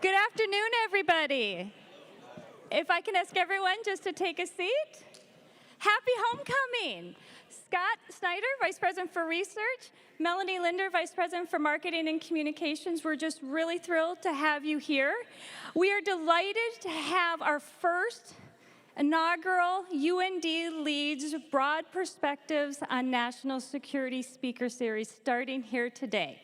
Good afternoon, everybody. If I can ask everyone just to take a seat. Happy homecoming. Scott Snyder, Vice President for Research, Melanie Linder, Vice President for Marketing and Communications. We're just really thrilled to have you here. We are delighted to have our first inaugural UND LEADS Broad Perspectives on National Security Speaker Series starting here today.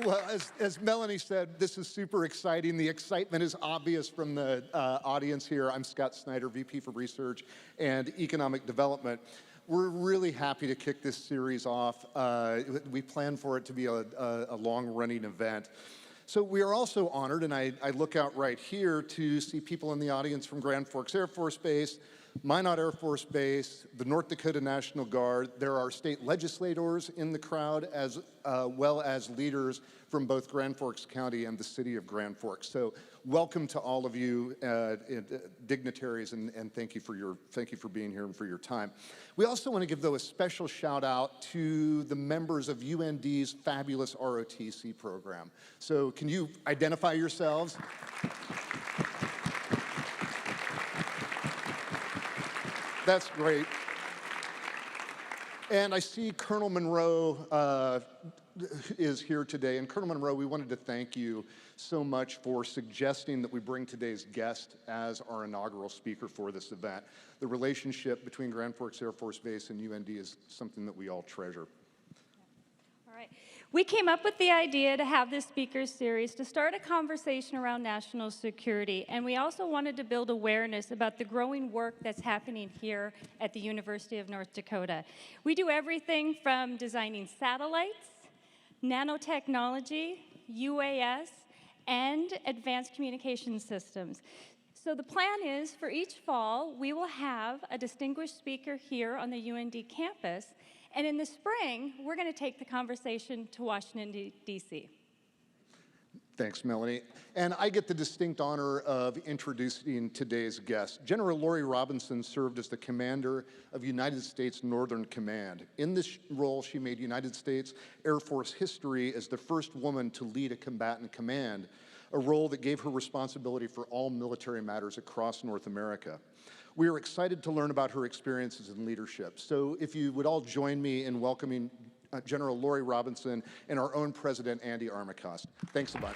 Well, as Melanie said, this is super exciting. The excitement is obvious from the audience here. I'm Scott Snyder, VP for Research and Economic Development. We're really happy to kick this series off. We plan for it to be a long-running event. So we are also honored, and I look out right here to see people in the audience from Grand Forks Air Force Base, Minot Air Force Base, the North Dakota National Guard. There are state legislators in the crowd, as well as leaders from both Grand Forks County and the city of Grand Forks. So welcome to all of you dignitaries, and thank you for being here and for your time. We also want to give, though, a special shout out to the members of UND's fabulous ROTC program. So can you identify yourselves? That's great. And I see Colonel Monroe is here today. And Colonel Monroe, we wanted to thank you so much for suggesting that we bring today's guest as our inaugural speaker for this event. The relationship between Grand Forks Air Force Base and UND is something that we all treasure. All right. We came up with the idea to have this speaker series to start a conversation around national security, and we also wanted to build awareness about the growing work that's happening here at the University of North Dakota. We do everything from designing satellites, nanotechnology, UAS, and advanced communication systems. So the plan is for each fall, we will have a distinguished speaker here on the UND campus. And in the spring, we're going to take the conversation to Washington, D.C. Thanks, Melanie. And I get the distinct honor of introducing today's guest. General Lori Robinson served as the commander of United States Northern Command. In this role, she made United States Air Force history as the first woman to lead a combatant command, a role that gave her responsibility for all military matters across North America. We are excited to learn about her experiences in leadership. So if you would all join me in welcoming General Lori Robinson and our own President Andy Armacost. Thanks a bunch.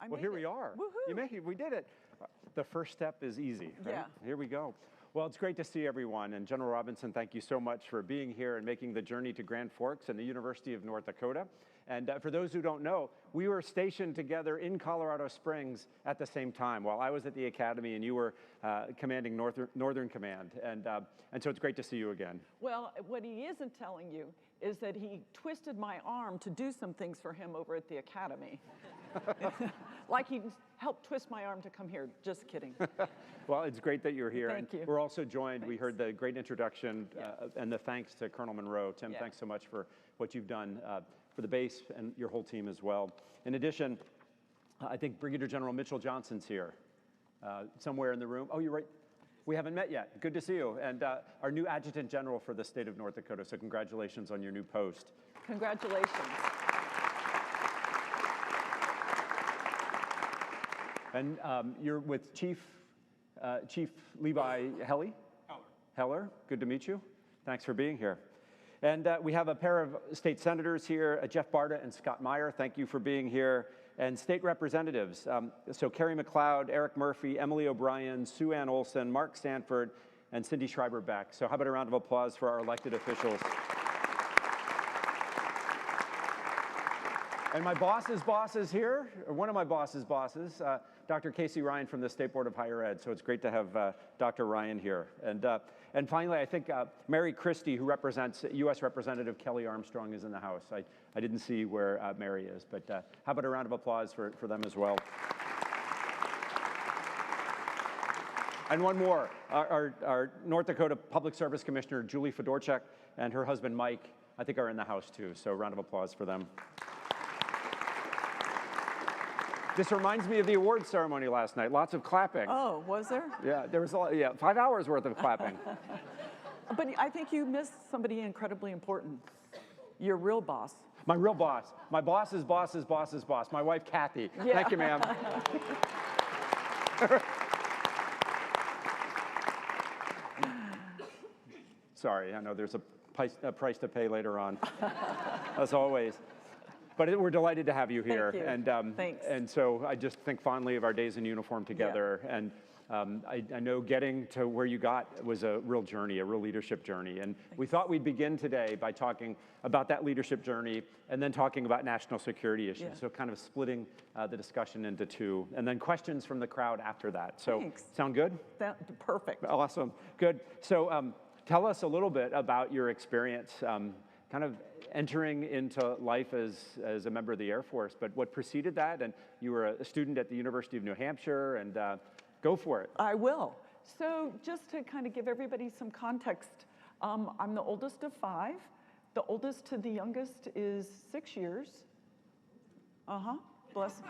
Well, here we are. We did it. The first step is easy, right? Yeah. Here we go. Well, it's great to see everyone. And General Robinson, thank you so much for being here and making the journey to Grand Forks and the University of North Dakota. And for those who don't know, we were stationed together in Colorado Springs at the same time. While I was at the academy and you were commanding Northern Command. And so it's great to see you again. Well, what he isn't telling you is that he twisted my arm to do some things for him over at the academy. Like he helped twist my arm to come here. Just kidding. Well, it's great that you're here. Thank you. We're also joined, we heard the great introduction Yeah. and the thanks to Colonel Monroe. Tim, Yeah. thanks so much for what you've done for the base and your whole team as well. In addition, I think Brigadier General Mitchell Johnson's here, somewhere in the room. Oh, you're right. We haven't met yet. Good to see you. And our new Adjutant General for the state of North Dakota. So congratulations on your new post. Congratulations. And you're with Chief Levi Heller. Good to meet you. Thanks for being here. And we have a pair of state senators here, Jeff Barta and Scott Meyer. Thank you for being here. And state representatives, so Carrie McLeod, Eric Murphy, Emily O'Brien, Sue Ann Olson, Mark Sanford, and Cindy Schreiber-Beck. So how about a round of applause for our elected officials? And my boss's boss is here, or one of my boss's bosses, Dr. Casey Ryan from the State Board of Higher Ed. So it's great to have Dr. Ryan here. And finally, I think Mary Christie, who represents U.S. Representative Kelly Armstrong, is in the house. I didn't see where Mary is, but how about a round of applause for them as well? And one more, our North Dakota Public Service Commissioner, Julie Fedorchak, and her husband, Mike, I think are in the house too. So round of applause for them. This reminds me of the awards ceremony last night. Lots of clapping. Oh, was there? Yeah, there was a lot, 5 hours worth of clapping. But I think you missed somebody incredibly important. Your real boss. My real boss. My boss's boss's boss's boss. My wife, Kathy. Yeah. Thank you, ma'am. Sorry, I know there's a price to pay later on, as always. But we're delighted to have you here. Thank you. And, Thanks. And so I just think fondly of our days in uniform together. Yeah. And I know getting to where you got was a real journey, a real leadership journey. And we thought we'd begin today by talking about that leadership journey and then talking about national security issues. Yeah. So kind of splitting the discussion into two. And then questions from the crowd after that. So Thanks. sound good? Perfect. Awesome, good. So tell us a little bit about your experience kind of entering into life as a member of the Air Force, but what preceded that, and you were a student at the University of New Hampshire, and go for it. I will. So just to kind of give everybody some context, I'm the oldest of 5. The oldest to the youngest is 6 years. Bless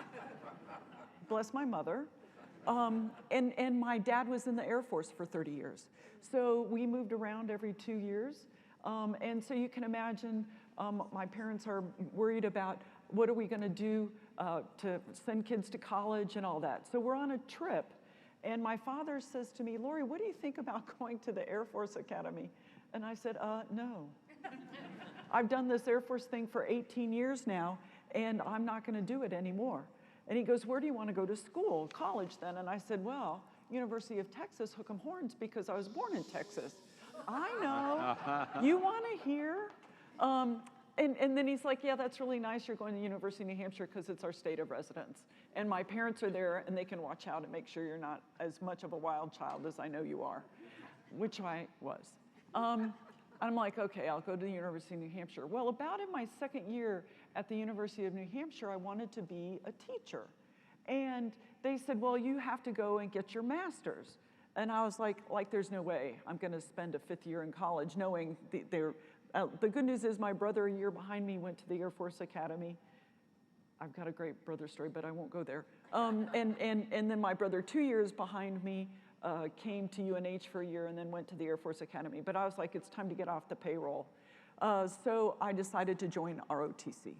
my mother. And my dad was in the Air Force for 30 years. So we moved around every 2 years. And so you can imagine my parents are worried about what are we going to do to send kids to college and all that. So we're on a trip. And my father says to me, Lori, what do you think about going to the Air Force Academy? And I said, no. I've done this Air Force thing for 18 years now, and I'm not going to do it anymore. And he goes, where do you want to go to school, college then? And I said, well, University of Texas, Hook 'em Horns, because I was born in Texas. I know. You want to hear? And then he's like, yeah, that's really nice. You're going to the University of New Hampshire because it's our state of residence. And my parents are there, and they can watch out and make sure you're not as much of a wild child as I know you are, which I was. I'm like, okay, I'll go to the University of New Hampshire. Well, about in my second year at the University of New Hampshire, I wanted to be a teacher. And they said, well, you have to go and get your master's. And I was like there's no way I'm going to spend a 5th year in college knowing the good news is my brother, a year behind me, went to the Air Force Academy. I've got a great brother story, but I won't go there. And then my brother, 2 years behind me, came to UNH for a year and then went to the Air Force Academy. But I was like, it's time to get off the payroll. So I decided to join ROTC.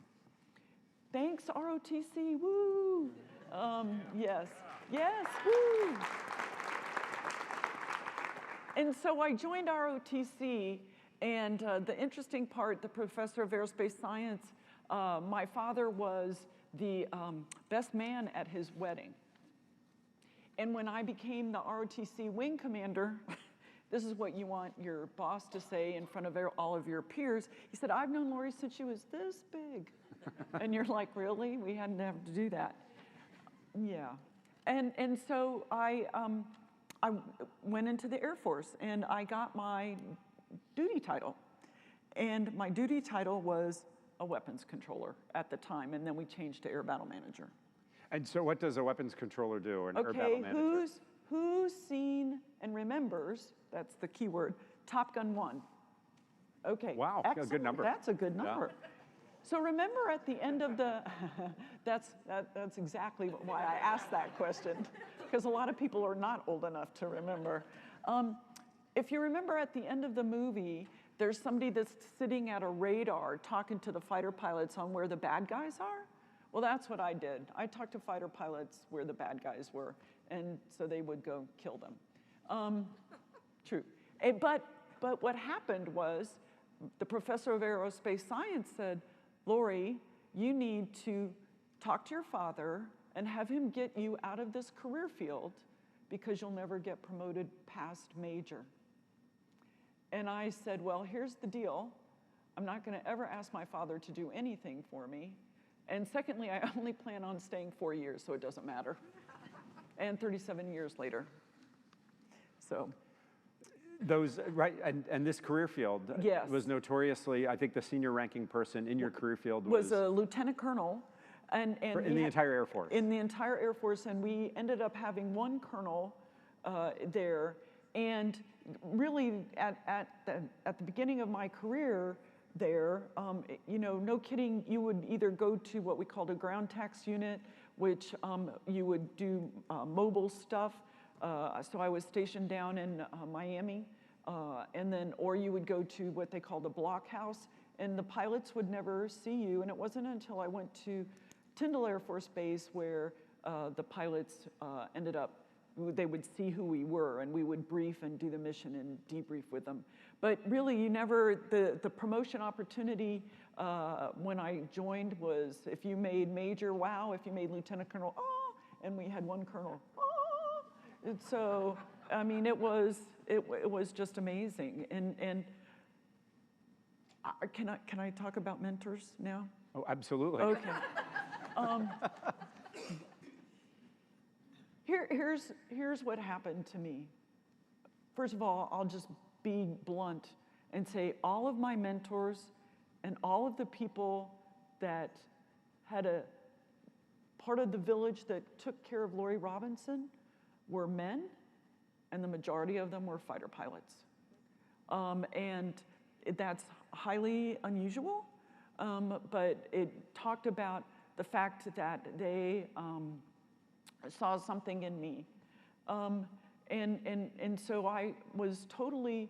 Thanks, ROTC, woo! Yes, woo! And so I joined ROTC, and the interesting part, the professor of aerospace science, my father was the best man at his wedding. And when I became the ROTC wing commander, this is what you want your boss to say in front of all of your peers. He said, I've known Lori since she was this big. And you're like, really? We hadn't have to do that. Yeah. And so I went into the Air Force, and I got my duty title. And my duty title was a weapons controller at the time, and then we changed to air battle manager. And so what does a weapons controller do, or air battle manager? Okay, who's seen and remembers, that's the key word, Top Gun 1? Okay, wow, excellent. a good number. That's a good number. Yeah. So remember at the end of the, that's exactly why I asked that question, because a lot of people are not old enough to remember. If you remember at the end of the movie, there's somebody that's sitting at a radar talking to the fighter pilots on where the bad guys are. Well, that's what I did. I talked to fighter pilots where the bad guys were, and so they would go kill them. True. But what happened was the professor of aerospace science said, Lori, you need to talk to your father and have him get you out of this career field because you'll never get promoted past major. And I said, well, here's the deal. I'm not going to ever ask my father to do anything for me. And secondly, I only plan on staying 4 years, so it doesn't matter. And 37 years later. So. Those, right, and this career field yes. was notoriously, I think the senior ranking person in your career field was a lieutenant colonel. And in the entire Air Force. In the entire Air Force, and we ended up having one colonel there. And really, at the beginning of my career, there. You know, no kidding, you would either go to what we called a ground tax unit, which you would do mobile stuff. So I was stationed down in Miami, and then, or you would go to what they called a block house, and the pilots would never see you. And it wasn't until I went to Tyndall Air Force Base where the pilots ended up, they would see who we were, and we would brief and do the mission and debrief with them. But really, you never, the promotion opportunity when I joined was if you made major, wow, if you made lieutenant colonel, oh, and we had one colonel, oh. And so, I mean, it was just amazing. And can I talk about mentors now? Oh, absolutely. Okay. Here's what happened to me. First of all, I'll just be blunt and say all of my mentors and all of the people that had a part of the village that took care of Lori Robinson were men, and the majority of them were fighter pilots. And that's highly unusual, but it talked about the fact that they saw something in me. And so I was totally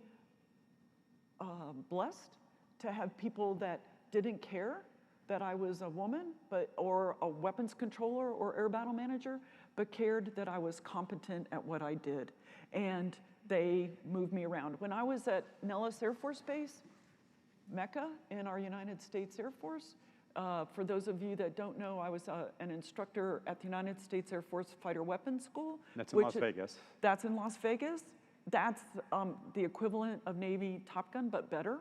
blessed to have people that didn't care that I was a woman, or a weapons controller or air battle manager, but cared that I was competent at what I did. And they moved me around. When I was at Nellis Air Force Base, Mecca in our United States Air Force, for those of you that don't know, I was an instructor at the United States Air Force Fighter Weapons School. That's in Las Vegas. That's in Las Vegas. That's the equivalent of Navy Top Gun, but better.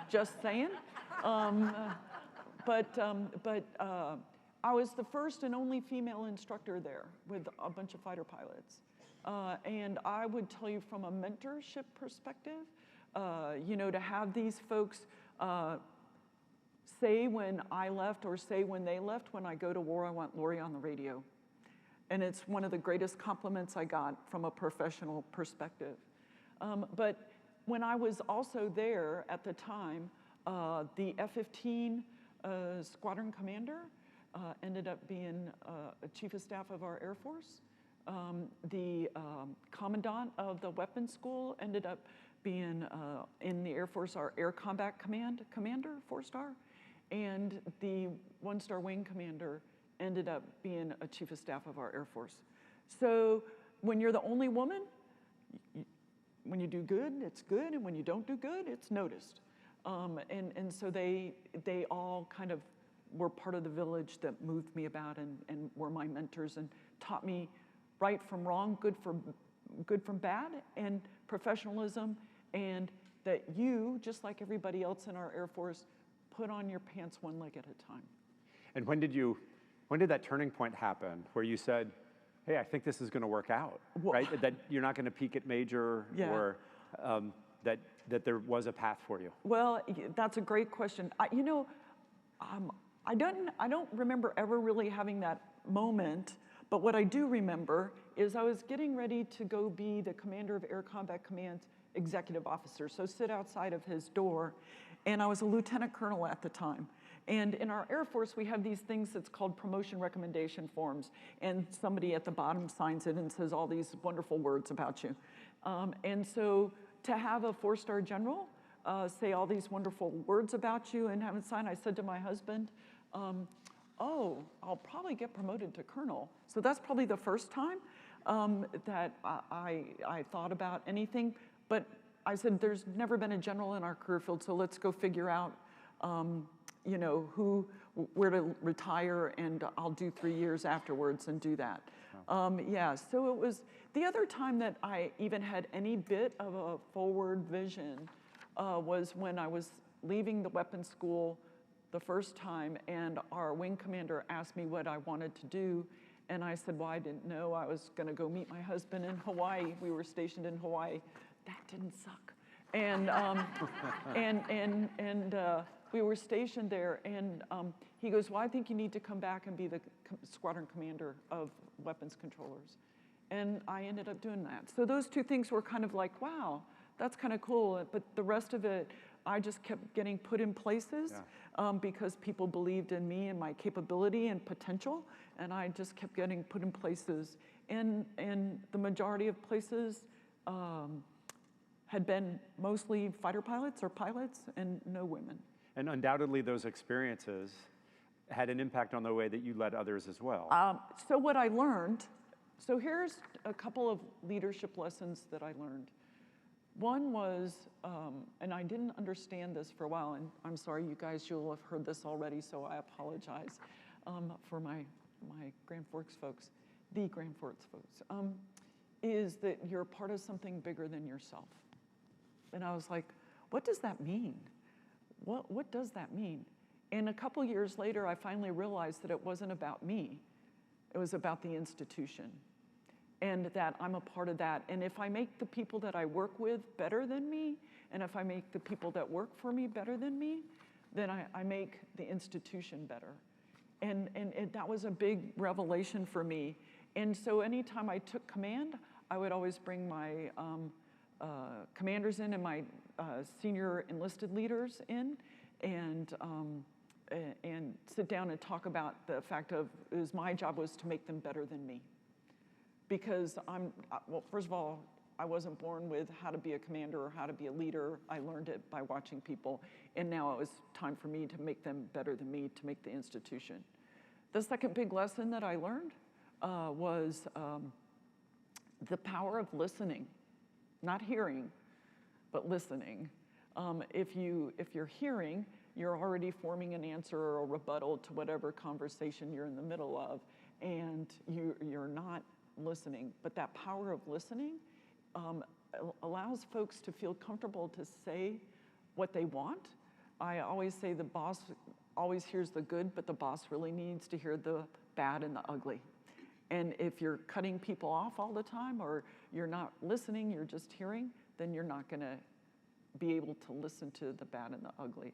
Just saying. But I was the first and only female instructor there with a bunch of fighter pilots. And I would tell you from a mentorship perspective, you know, to have these folks say when I left or say when they left, when I go to war, I want Lori on the radio. And it's one of the greatest compliments I got from a professional perspective. But when I was also there at the time, the F-15 squadron commander ended up being a chief of staff of our Air Force. The commandant of the weapons school ended up being in the Air Force, our Air Combat Command commander, 4-star, and the 1-star wing commander ended up being a chief of staff of our Air Force. So when you're the only woman, when you do good, it's good, and when you don't do good, it's noticed. And so they all kind of were part of the village that moved me about and were my mentors and taught me right from wrong, good from bad, and professionalism, and that you, just like everybody else in our Air Force, put on your pants one leg at a time. And when did that turning point happen where you said, hey, I think this is going to work out, well, right? That you're not going to peak at major, yeah. Or that there was a path for you? Well, that's a great question. You know, I don't remember ever really having that moment, but what I do remember is I was getting ready to go be the commander of Air Combat Command's executive officer, so sit outside of his door, and I was a lieutenant colonel at the time. And in our Air Force, we have these things that's called promotion recommendation forms, and somebody at the bottom signs it and says all these wonderful words about you. And so to have a 4-star general say all these wonderful words about you and have it signed, I said to my husband, oh, I'll probably get promoted to colonel. So that's probably the first time that I thought about anything. But I said, there's never been a general in our career field, so let's go figure out you know, where to retire, and I'll do 3 years afterwards and do that. Yeah, so it was, the other time that I even had any bit of a forward vision was when I was leaving the weapons school the first time, and our wing commander asked me what I wanted to do, and I said, well, I didn't know. I was gonna go meet my husband in Hawaii. We were stationed in Hawaii. That didn't suck. And, we were stationed there, and he goes, well, I think you need to come back and be the squadron commander of weapons controllers. And I ended up doing that. So those two things were kind of like, wow, that's kind of cool. But the rest of it, I just kept getting put in places because people believed in me and my capability and potential, and I just kept getting put in places. And the majority of places had been mostly fighter pilots or pilots and no women. And undoubtedly those experiences had an impact on the way that you led others as well. So what I learned, so here's a couple of leadership lessons that I learned. One was, and I didn't understand this for a while, and I'm sorry, you guys, you'll have heard this already, so I apologize for my Grand Forks folks, the Grand Forks folks, is that you're part of something bigger than yourself. And I was like, what does that mean? What does that mean? And a couple years later, I finally realized that it wasn't about me. It was about the institution. And that I'm a part of that. And if I make the people that I work with better than me, and if I make the people that work for me better than me, then I make the institution better. And that was a big revelation for me. And so anytime I took command, I would always bring my commanders in and my senior enlisted leaders in, and sit down and talk about the fact of, my job was to make them better than me. Because well, first of all, I wasn't born with how to be a commander or how to be a leader. I learned it by watching people. And now it was time for me to make them better than me, to make the institution. The second big lesson that I learned was the power of listening. Not hearing, but listening. If you're hearing, you're already forming an answer or a rebuttal to whatever conversation you're in the middle of, and you're not listening. But that power of listening allows folks to feel comfortable to say what they want. I always say the boss always hears the good, but the boss really needs to hear the bad and the ugly. And if you're cutting people off all the time, or you're not listening, you're just hearing, then you're not going to be able to listen to the bad and the ugly.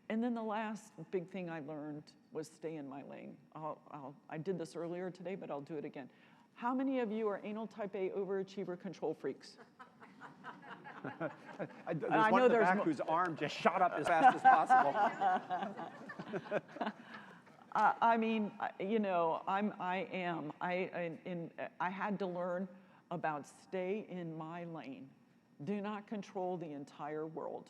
And then the last big thing I learned was stay in my lane. I did this earlier today, but I'll do it again. How many of you are anal type A overachiever control freaks? There's one in the back whose arm just shot up as fast as possible. I mean, you know, I had to learn about stay in my lane. Do not control the entire world.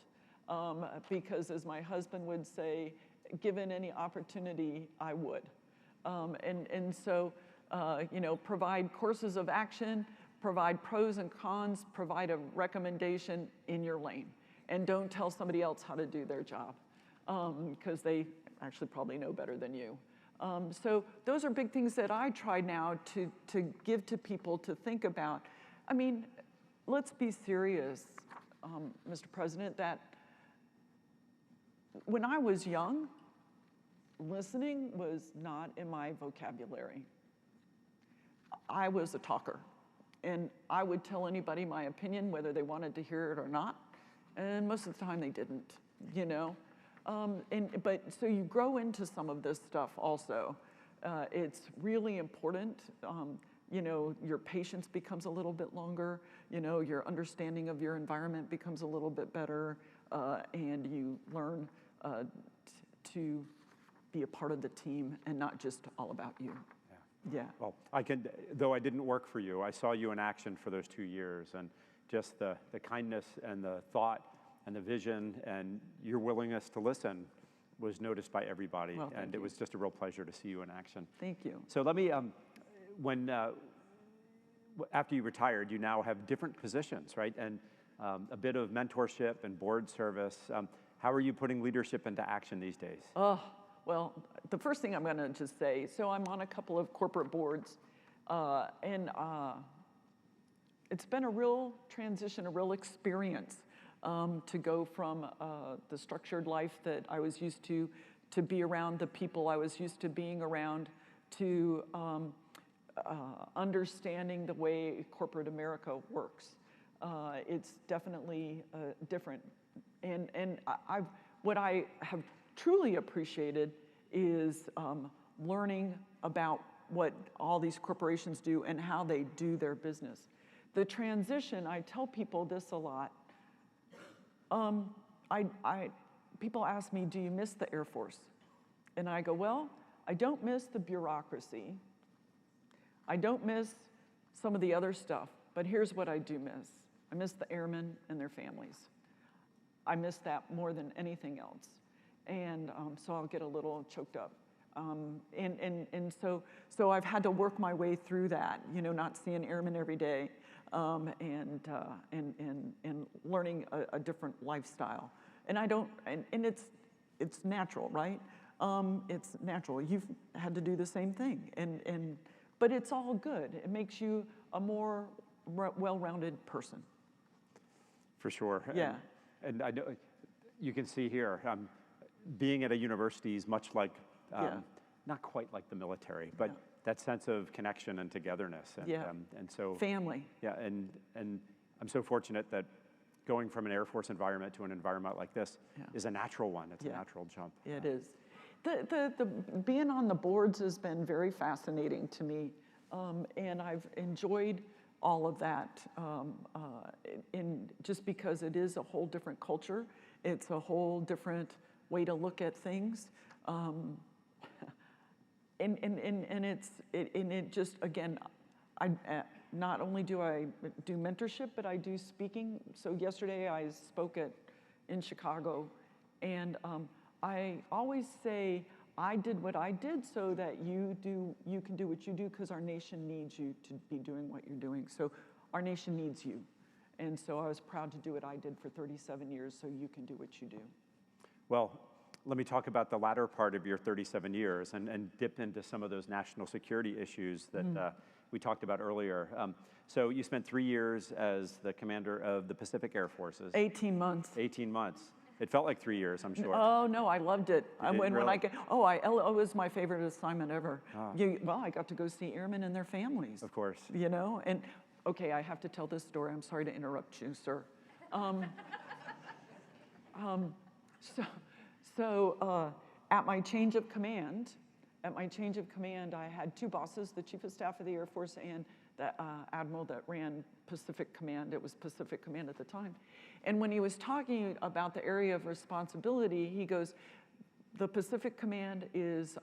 Because as my husband would say, given any opportunity, I would. So, you know, provide courses of action, provide pros and cons, provide a recommendation in your lane. And don't tell somebody else how to do their job, because they actually probably know better than you. So those are big things that I try now to give to people to think about. I mean, let's be serious, Mr. President, that when I was young, listening was not in my vocabulary. I was a talker, and I would tell anybody my opinion, whether they wanted to hear it or not, and most of the time they didn't, you know? But so you grow into some of this stuff also. It's really important. You know, your patience becomes a little bit longer. You know, your understanding of your environment becomes a little bit better, and you learn to be a part of the team and not just all about you. Yeah. Well, though I didn't work for you, I saw you in action for those 2 years, and just the kindness and the thought and the vision and your willingness to listen was noticed by everybody. Well, and it was just a real pleasure to see you in action. Thank you. So let me, after you retired, you now have different positions, right? And a bit of mentorship and board service. How are you putting leadership into action these days? Oh, well, the first thing I'm going to just say, so I'm on a couple of corporate boards, and it's been a real transition, a real experience to go from the structured life that I was used to be around the people I was used to being around, to understanding the way corporate America works. It's definitely different. And what I have truly appreciated is learning about what all these corporations do and how they do their business. The transition, I tell people this a lot, People ask me, do you miss the Air Force? And I go, well, I don't miss the bureaucracy. I don't miss some of the other stuff, but here's what I do miss. I miss the airmen and their families. I miss that more than anything else. And so I'll get a little choked up. So I've had to work my way through that, you know, not seeing airmen every day, and learning a different lifestyle. And it's natural, right? It's natural. You've had to do the same thing, but it's all good. It makes you a more well-rounded person. For sure. Yeah. And I know you can see here, being at a university is much like, not quite like the military, but that sense of connection and togetherness. And so family. Yeah, and I'm so fortunate that going from an Air Force environment to an environment like this is a natural one. It's a natural jump. It is. The being on the boards has been very fascinating to me, and I've enjoyed all of that, just because it is a whole different culture. It's a whole different way to look at things. And it just, again, not only do I do mentorship, but I do speaking. So yesterday I spoke in Chicago, and I always say, I did what I did so that you can do what you do, because our nation needs you to be doing what you're doing. So our nation needs you. And so I was proud to do what I did for 37 years, so you can do what you do. Well, let me talk about the latter part of your 37 years and dip into some of those national security issues that we talked about earlier. So you spent 3 years as the commander of the Pacific Air Forces. 18 months. 18 months. It felt like 3 years, I'm sure. Oh no, I loved it. When really? LO was my favorite assignment ever. Well, I got to go see airmen and their families. Of course. You know, and okay, I have to tell this story. I'm sorry to interrupt you, sir. So at my change of command, I had two bosses: the Chief of Staff of the Air Force and the Admiral that ran Pacific Command. It was Pacific Command at the time. And when he was talking about the area of responsibility, he goes, the Pacific Command is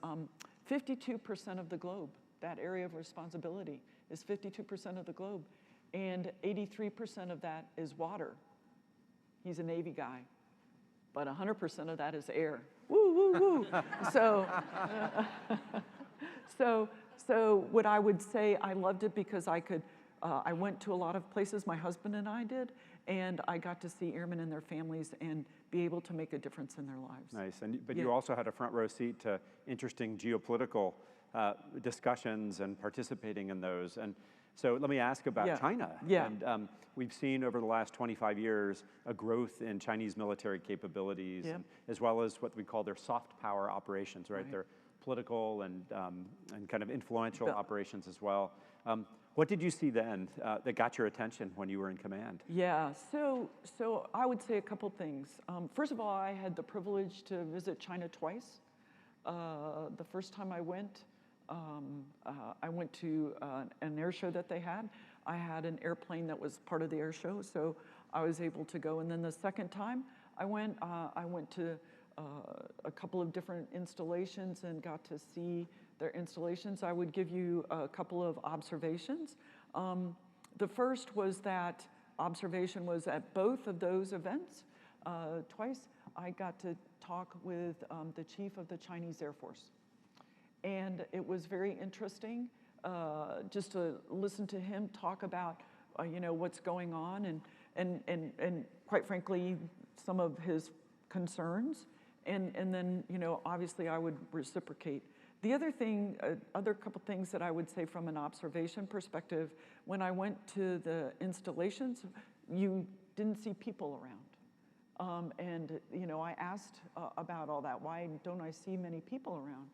52% of the globe. That area of responsibility is 52% of the globe. And 83% of that is water. He's a Navy guy. But 100% of that is air. Woo, woo, woo. So what I would say, I loved it because I went to a lot of places, my husband and I did, and I got to see airmen and their families and be able to make a difference in their lives. Nice, but you also had a front row seat to interesting geopolitical discussions and participating in those. And so let me ask about China. And we've seen over the last 25 years a growth in Chinese military capabilities, and, as well as what we call their soft power operations, right? Their political and kind of influential operations as well. What did you see then that got your attention when you were in command? Yeah, so I would say a couple things. First of all, I had the privilege to visit China twice. The first time I went to an air show that they had. I had an airplane that was part of the air show, so I was able to go. And then the second time I went to a couple of different installations and got to see their installations. I would give you a couple of observations. The first was that observation was at both of those events. Twice I got to talk with the chief of the Chinese Air Force. And it was very interesting just to listen to him talk about what's going on and quite frankly some of his concerns, and then obviously I would reciprocate. The other thing, other couple things that I would say from an observation perspective, when I went to the installations, you didn't see people around, and I asked about all that. Why don't I see many people around?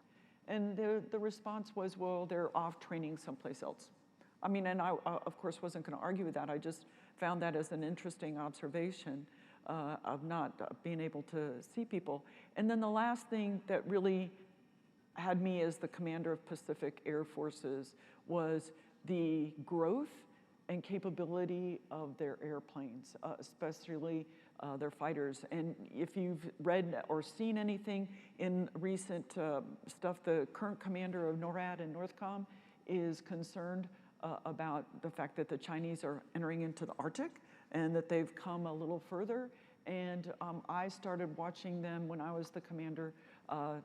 And the response was, well, they're off training someplace else. I mean, and I, of course, wasn't going to argue with that. I just found that as an interesting observation of not being able to see people. And then the last thing that really had me as the commander of Pacific Air Forces was the growth and capability of their airplanes, especially their fighters. And if you've read or seen anything in recent stuff, the current commander of NORAD and NORTHCOM is concerned about the fact that the Chinese are entering into the Arctic and that they've come a little further. And I started watching them when I was the commander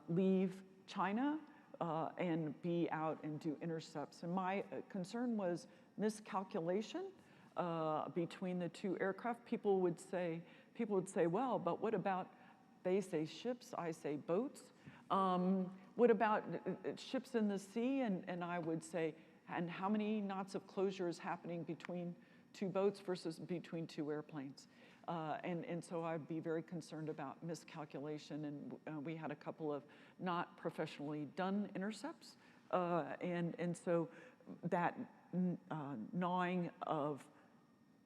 leave China and be out and do intercepts. And my concern was miscalculation between the two aircraft. People would say, well, but what about, they say ships, I say boats. What about ships in the sea? And I would say, and how many knots of closure is happening between two boats versus between two airplanes? And so I'd be very concerned about miscalculation. And we had a couple of not professionally done intercepts. And so that gnawing of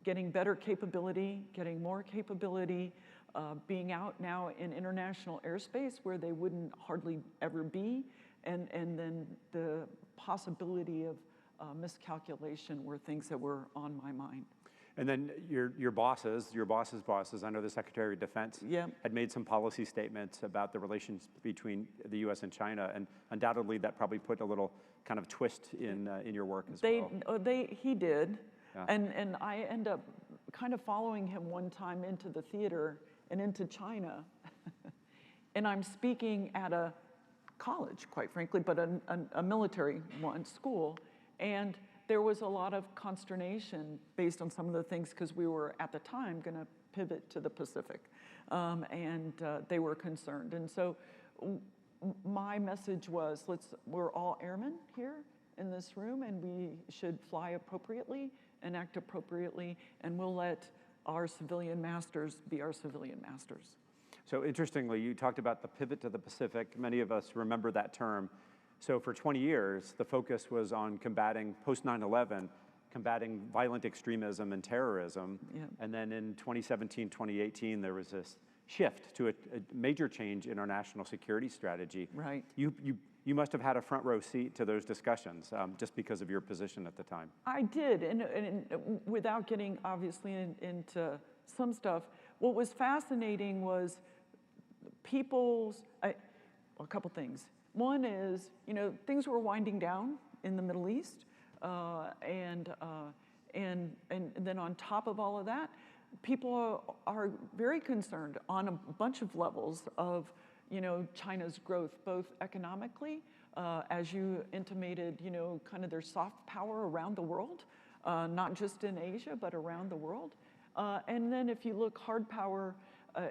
getting better capability, getting more capability, being out now in international airspace where they wouldn't hardly ever be, and then the possibility of miscalculation were things that were on my mind. And then your boss's bosses, I know the Secretary of Defense had made some policy statements about the relations between the U.S. and China, and undoubtedly that probably put a little kind of twist in your work as well. He did, yeah. and I end up kind of following him one time into the theater and into China, and I'm speaking at a college, quite frankly, but a military one, school, and there was a lot of consternation based on some of the things because we were at the time going to pivot to the Pacific, and they were concerned. And so my message was, we're all airmen here in this room, and we should fly appropriately and act appropriately, and we'll let our civilian masters be our civilian masters. So interestingly, you talked about the pivot to the Pacific. Many of us remember that term. So for 20 years, the focus was on combating, post 9/11, combating violent extremism and terrorism. Yeah. And then in 2017, 2018, there was this shift to a major change in our national security strategy. Right. You must have had a front row seat to those discussions just because of your position at the time. I did, and without getting obviously into some stuff, what was fascinating was a couple things. One is, things were winding down in the Middle East, and then on top of all of that, people are very concerned on a bunch of levels of, China's growth, both economically, as you intimated, kind of their soft power around the world, not just in Asia, but around the world. And then if you look hard power,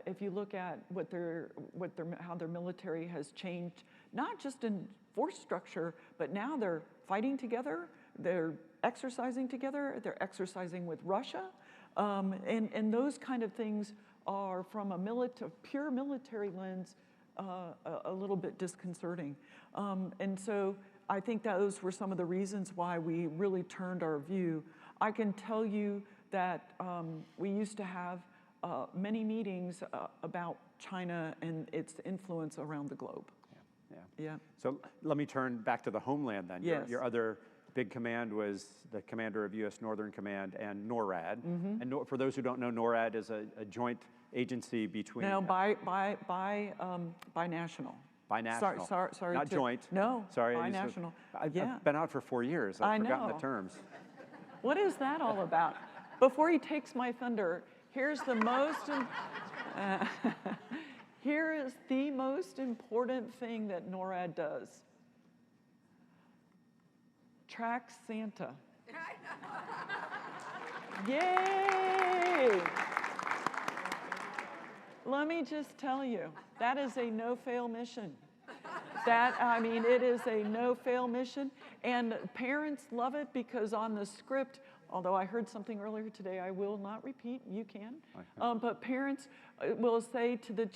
if you look at how their military has changed, not just in force structure, but now they're fighting together, they're exercising together, they're exercising with Russia, and those kind of things are, from a pure military lens, a little bit disconcerting. And so I think those were some of the reasons why we really turned our view. I can tell you that we used to have many meetings about China and its influence around the globe. Yeah. So let me turn back to the homeland then. Yes. Your other big command was the commander of U.S. Northern Command and NORAD. Mm-hmm. And for those who don't know, NORAD is a joint agency between... No, binational. Binational. Sorry. Not joint. No, sorry, binational. I've been out for 4 years. I've forgotten the terms. What is that all about? Before he takes my thunder, here's the most... Here is the most important thing that NORAD does. Track Santa. Yay! Let me just tell you, that is a no-fail mission. It is a no-fail mission, and parents love it because on the script, although I heard something earlier today I will not repeat, you can, but parents will say to the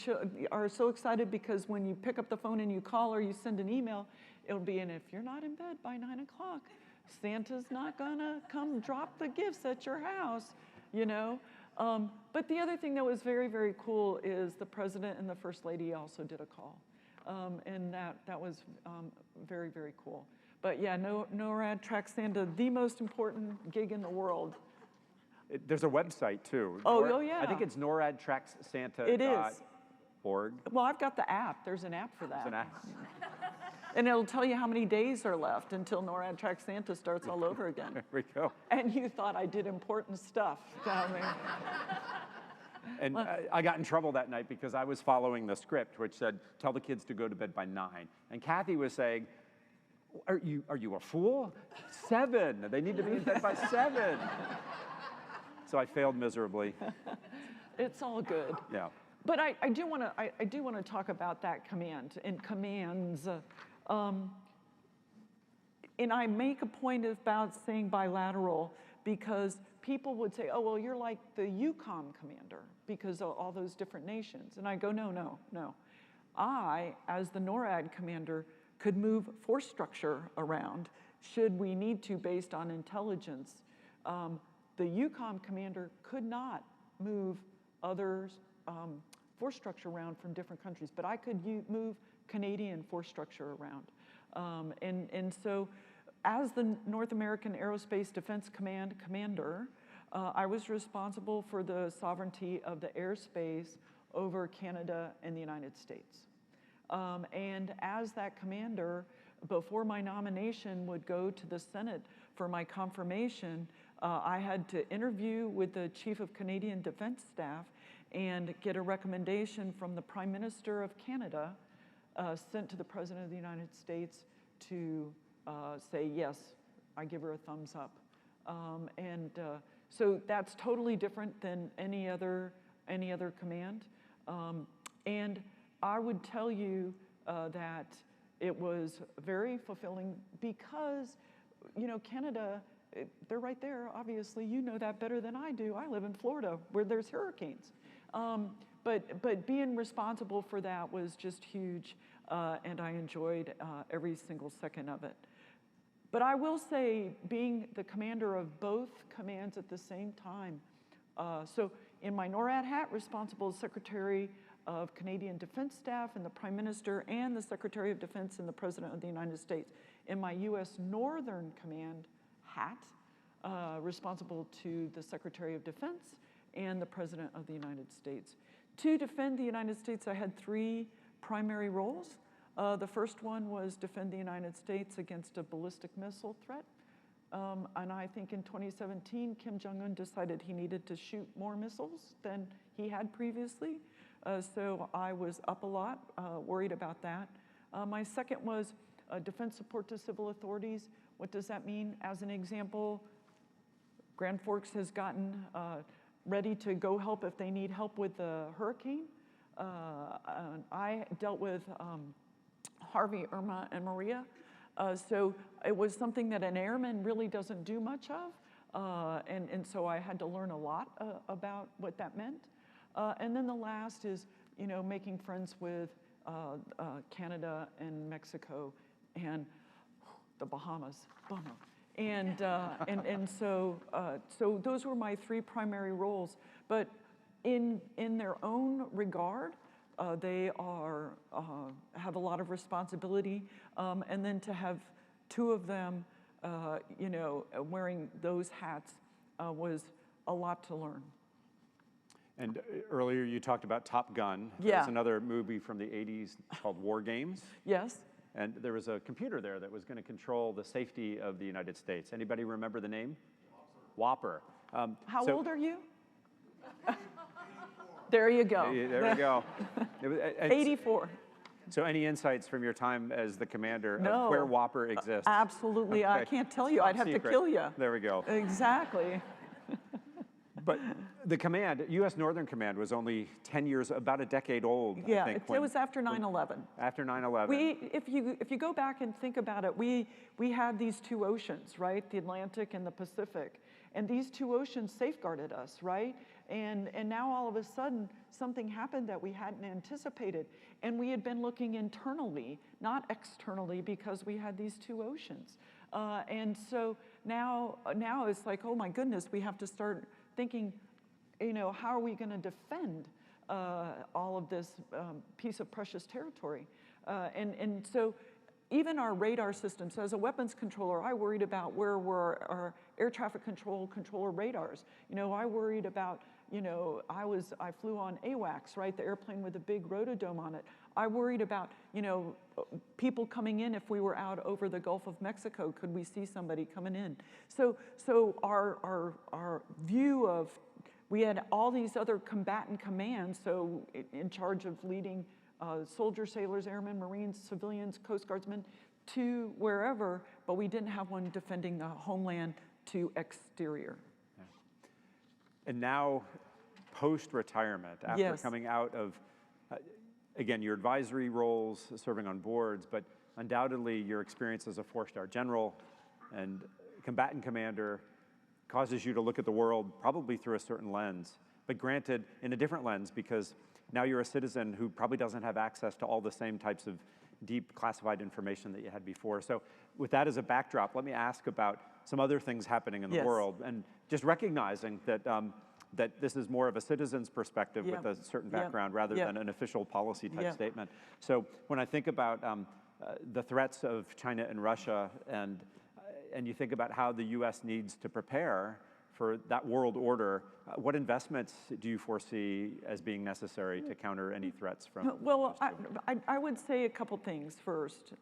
are so excited because when you pick up the phone and you call or you send an email, it'll be, and if you're not in bed by 9 o'clock, Santa's not gonna come drop the gifts at your house, But the other thing that was very, very cool is the President and the First Lady also did a call. And that was very, very cool. But yeah, NORAD Track Santa, the most important gig in the world. There's a website too. Oh, yeah. I think it's NORADTracksSanta.org. It is. Well, I've got the app. There's an app for that. There's an app. And it'll tell you how many days are left until NORAD Track Santa starts all over again. There we go. And you thought I did important stuff down there. And I got in trouble that night because I was following the script, which said, tell the kids to go to bed by 9. And Kathy was saying, are you a fool? 7. They need to be in bed by 7. So I failed miserably. It's all good. Yeah. But I do want to talk about that command and commands. And I make a point about saying bilateral because people would say, oh, well, you're like the UCOM commander because of all those different nations. And I go, no. I, as the NORAD commander, could move force structure around should we need to based on intelligence. The UCOM commander could not move others' force structure around from different countries, but I could move Canadian force structure around. And so as the North American Aerospace Defense Command commander, I was responsible for the sovereignty of the airspace over Canada and the United States. And as that commander, before my nomination would go to the Senate for my confirmation, I had to interview with the Chief of Canadian Defense Staff and get a recommendation from the Prime Minister of Canada sent to the President of the United States to say, yes, I give her a thumbs up. So that's totally different than any other command. And I would tell you that it was very fulfilling because, Canada, they're right there, obviously. You know that better than I do. I live in Florida where there's hurricanes. But being responsible for that was just huge, and I enjoyed every single second of it. But I will say, being the commander of both commands at the same time, so in my NORAD hat, responsible as Secretary of Canadian Defense Staff and the Prime Minister and the Secretary of Defense and the President of the United States. In my U.S. Northern Command hat, responsible to the Secretary of Defense and the President of the United States. To defend the United States, I had 3 primary roles. The first one was defend the United States against a ballistic missile threat. And I think in 2017, Kim Jong-un decided he needed to shoot more missiles than he had previously. So I was up a lot, worried about that. My second was defense support to civil authorities. What does that mean? As an example, Grand Forks has gotten ready to go help if they need help with the hurricane. I dealt with Harvey, Irma, and Maria. So it was something that an airman really doesn't do much of. And so I had to learn a lot about what that meant. And then the last is, making friends with Canada and Mexico and the Bahamas. Bummer. And so those were my 3 primary roles. But in their own regard, they have a lot of responsibility. And then to have 2 of them, wearing those hats was a lot to learn. And earlier you talked about Top Gun. Yeah. There's another movie from the 80s called War Games. Yes. And there was a computer there that was going to control the safety of the United States. Anybody remember the name? Whopper. How old are you? There you go. There we go. 84. So any insights from your time as the commander No. of where Whopper exists? Absolutely. Okay. I can't tell you. I'd have Secret. to kill you. There we go. Exactly. But the command, U.S. Northern Command, was only 10 years, about a decade old, Yeah, I think. it was after 9/11. After 9/11. If you go back and think about it, we had these 2 oceans, right? The Atlantic and the Pacific. And these 2 oceans safeguarded us, right? And now all of a sudden, something happened that we hadn't anticipated. And we had been looking internally, not externally, because we had these 2 oceans. And so now it's like, oh my goodness, we have to start thinking, how are we going to defend all of this piece of precious territory? And so even our radar systems. As a weapons controller, I worried about where were our air traffic controller radars. I worried about, I flew on AWACS, right? The airplane with a big rotodome on it. I worried about, people coming in if we were out over the Gulf of Mexico. Could we see somebody coming in? So our view of, we had all these other combatant commands, so in charge of leading soldiers, sailors, airmen, Marines, civilians, Coast Guardsmen to wherever, but we didn't have one defending the homeland to exterior. Yeah. And now, post-retirement, after coming out of, again, your advisory roles, serving on boards, but undoubtedly your experience as a four-star general and combatant commander causes you to look at the world probably through a certain lens, but granted, in a different lens, because now you're a citizen who probably doesn't have access to all the same types of deep classified information that you had before. So with that as a backdrop, let me ask about some other things happening in the world, and just recognizing that, that this is more of a citizen's perspective with a certain background rather than an official policy type statement. So when I think about the threats of China and Russia, and you think about how the US needs to prepare for that world order, what investments do you foresee as being necessary to counter any threats from? Well, I would say a couple things first.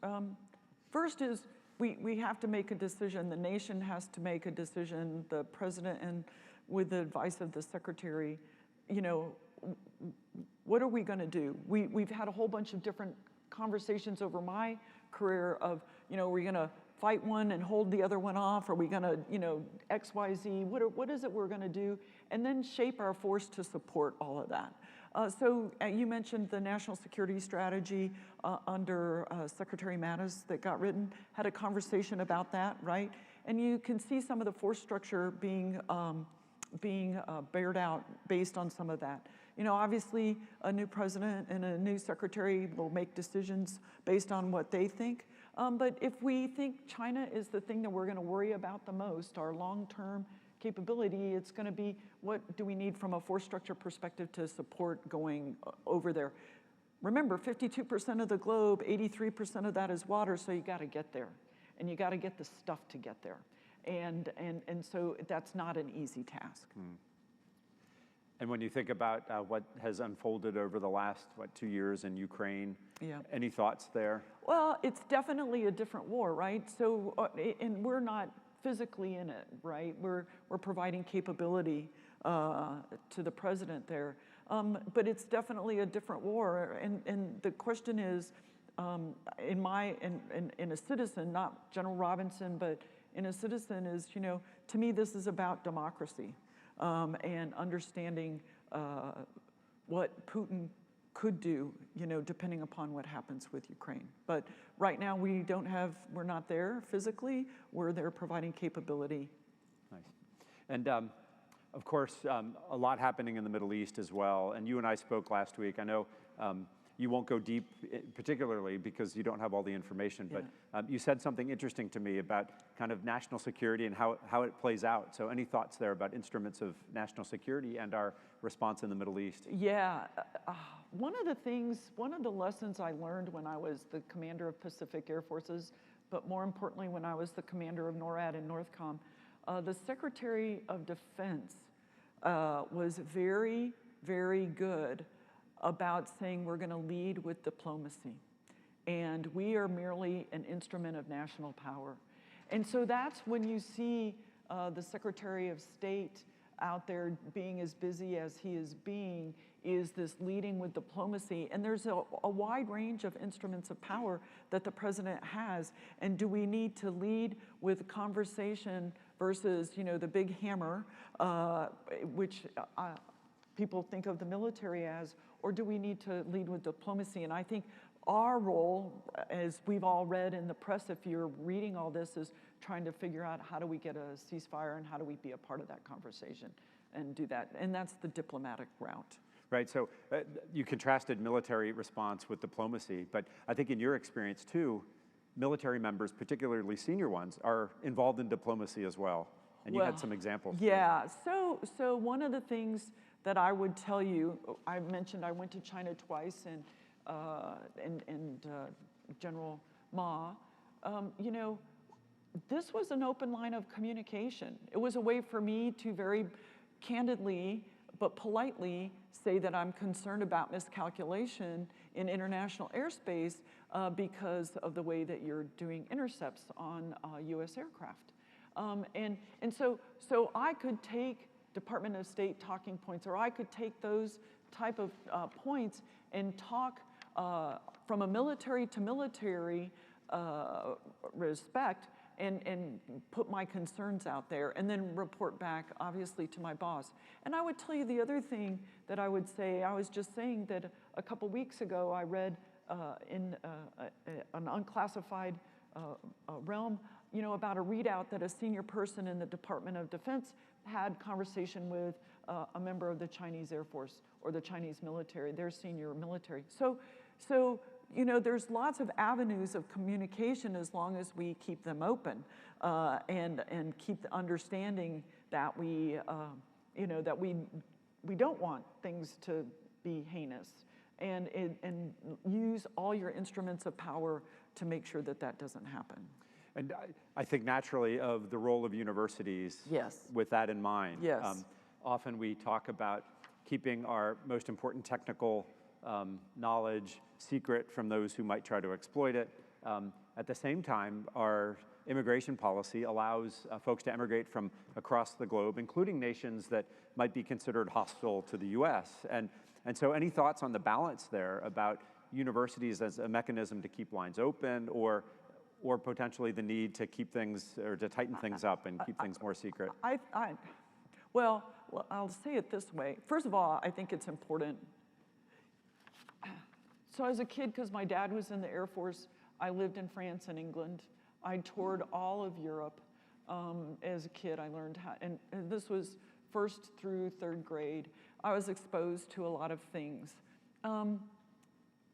First is we have to make a decision. The nation has to make a decision. The president, and with the advice of the secretary, what are we going to do? We've had a whole bunch of different conversations over my career of, are we going to fight one and hold the other one off? Are we going to, X, Y, Z? What is it we're going to do? And then shape our force to support all of that. So you mentioned the national security strategy under Secretary Mattis that got written, had a conversation about that, right? And you can see some of the force structure being bared out based on some of that. Obviously, a new president and a new secretary will make decisions based on what they think. But if we think China is the thing that we're going to worry about the most, our long-term capability, it's going to be what do we need from a force structure perspective to support going over there. Remember, 52% of the globe, 83% of that is water, so you got to get there. And you got to get the stuff to get there. And so that's not an easy task. And when you think about what has unfolded over the last, 2 years in Ukraine, any thoughts there? Well, it's definitely a different war, right? So, and we're not physically in it, right? We're providing capability to the president there. But it's definitely a different war. And the question is, in a citizen, not General Robinson, but in a citizen is, to me, this is about democracy. And understanding what Putin could do, depending upon what happens with Ukraine. But right now we're not there physically, we're there providing capability. Nice. And of course, a lot happening in the Middle East as well. And you and I spoke last week. I know you won't go deep, particularly because you don't have all the information, but you said something interesting to me about kind of national security and how it plays out. So any thoughts there about instruments of national security and our response in the Middle East? Yeah, one of the lessons I learned when I was the commander of Pacific Air Forces, but more importantly when I was the commander of NORAD and NORTHCOM, the Secretary of Defense was very, very good about saying we're going to lead with diplomacy. And we are merely an instrument of national power. And so that's when you see the Secretary of State out there being as busy as he is being, is this leading with diplomacy. And there's a wide range of instruments of power that the president has. And do we need to lead with conversation versus, the big hammer, which people think of the military as, or do we need to lead with diplomacy? And I think our role, as we've all read in the press, if you're reading all this, is trying to figure out how do we get a ceasefire and how do we be a part of that conversation and do that. And that's the diplomatic route. Right, so you contrasted military response with diplomacy, but I think in your experience too, military members, particularly senior ones, are involved in diplomacy as well. And you had some examples. Yeah, so one of the things that I would tell you, I mentioned I went to China twice, and General Ma, you know, this was an open line of communication. It was a way for me to very candidly but politely say that I'm concerned about miscalculation in international airspace because of the way that you're doing intercepts on U.S. aircraft. And so I could take Department of State talking points, or I could take those type of points and talk from a military to military respect and put my concerns out there and then report back, obviously, to my boss. And I would tell you the other thing that I would say, I was just saying that a couple weeks ago I read in an unclassified realm, you know, about a readout that a senior person in the Department of Defense had conversation with a member of the Chinese Air Force or the Chinese military, their senior military. So you know, there's lots of avenues of communication as long as we keep them open and keep the understanding that we, you know, that we don't want things to be heinous, and use all your instruments of power to make sure that that doesn't happen. And I think naturally of the role of universities. Yes. With that in mind. Yes. Often we talk about keeping our most important technical knowledge secret from those who might try to exploit it. At the same time, our immigration policy allows folks to emigrate from across the globe, including nations that might be considered hostile to the US. And so any thoughts on the balance there about universities as a mechanism to keep lines open, or potentially the need to keep things, or to tighten things up and keep things more secret? Well, I'll say it this way. First of all, I think it's important. So as a kid, because my dad was in the Air Force, I lived in France and England. I toured all of Europe. As a kid, I learned how, and this was first through third grade. I was exposed to a lot of things. And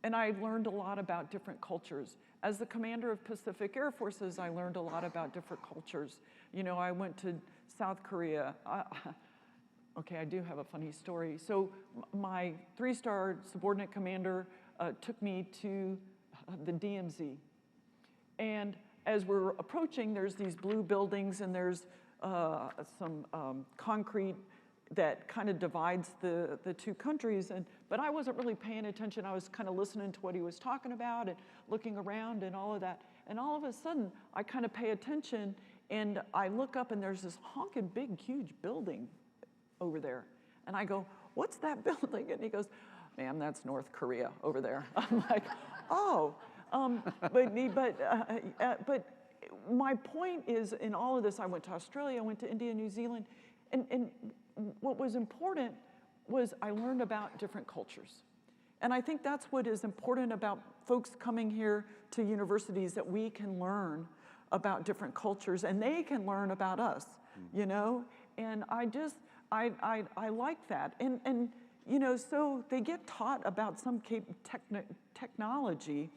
I learned a lot about different cultures. As the commander of Pacific Air Forces, I learned a lot about different cultures. You know, I went to South Korea. Okay, I do have a funny story. So my 3-star subordinate commander took me to the DMZ. And as we're approaching, there's these blue buildings and there's some concrete that kind of divides the two countries. But I wasn't really paying attention. I was kind of listening to what he was talking about and looking around and all of that. And all of a sudden, I kind of pay attention and I look up and there's this honking big, huge building over there. And I go, what's that building? And he goes, ma'am, that's North Korea over there. I'm like, oh. But my point is, in all of this, I went to Australia, I went to India, New Zealand, and what was important was I learned about different cultures. And I think that's what is important about folks coming here to universities, that we can learn about different cultures and they can learn about us, you know? And I like that. And you know, so they get taught about some technology,